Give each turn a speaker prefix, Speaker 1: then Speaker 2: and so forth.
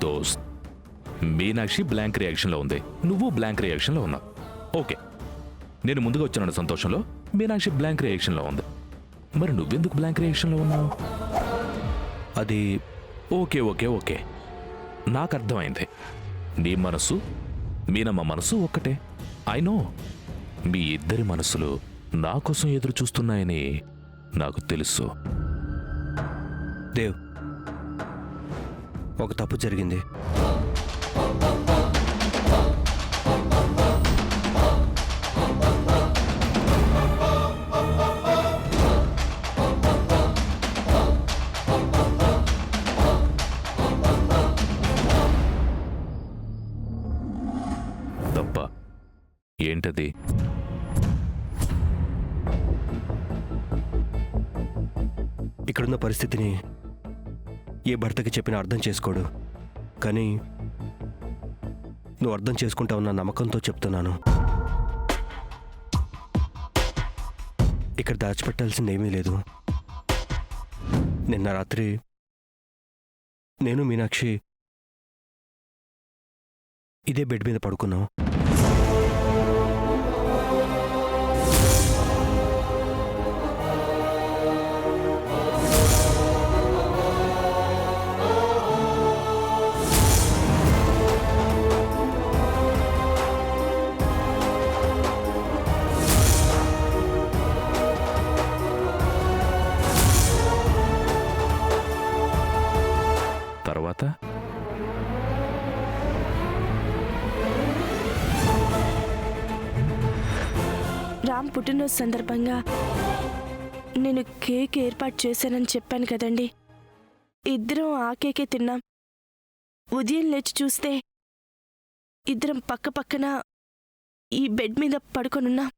Speaker 1: దోస్త్. మీనాక్షి బ్లాంక్ రియాక్షన్లో ఉంది, నువ్వు బ్లాంక్ రియాక్షన్లో ఉన్నావు. ఓకే, నేను ముందుగా వచ్చాను సంతోషంలో, మీనాక్షి బ్లాంక్ రియాక్షన్లో ఉంది. మరి నువ్వెందుకు బ్లాంక్ రియాక్షన్లో ఉన్నావు?
Speaker 2: అది
Speaker 1: ఓకే ఓకే ఓకే, నాకు అర్థమైంది. నీ మనసు మీనమ్మ మనసు ఒక్కటే. ఐ నో, మీ ఇద్దరి మనసులు నా కోసం ఎదురు చూస్తున్నాయని నాకు తెలుసు.
Speaker 2: దేవ్, ఒక తప్పు జరిగింది.
Speaker 1: తప్ప ఏంటది?
Speaker 2: ఇక్కడున్న పరిస్థితిని ఏ భర్తకి చెప్పినా అర్థం చేసుకోడు, కానీ నువ్వు అర్థం చేసుకుంటావన్న నమ్మకంతో చెప్తున్నాను. ఇక్కడ దాచిపెట్టాల్సింది ఏమీ లేదు. నిన్న రాత్రి నేను మీనాక్షి ఇదే బెడ్ మీద పడుకున్నాం.
Speaker 1: తర్వాత
Speaker 3: రామ్ పుట్టినరోజు సందర్భంగా నేను కేక్ ఏర్పాటు చేశానని చెప్పాను కదండి. ఇద్దరం ఆ కేకే తిన్నాం. ఉదయం లేచి చూస్తే ఇద్దరం పక్క పక్కన ఈ బెడ్ మీద పడుకొనున్నాం.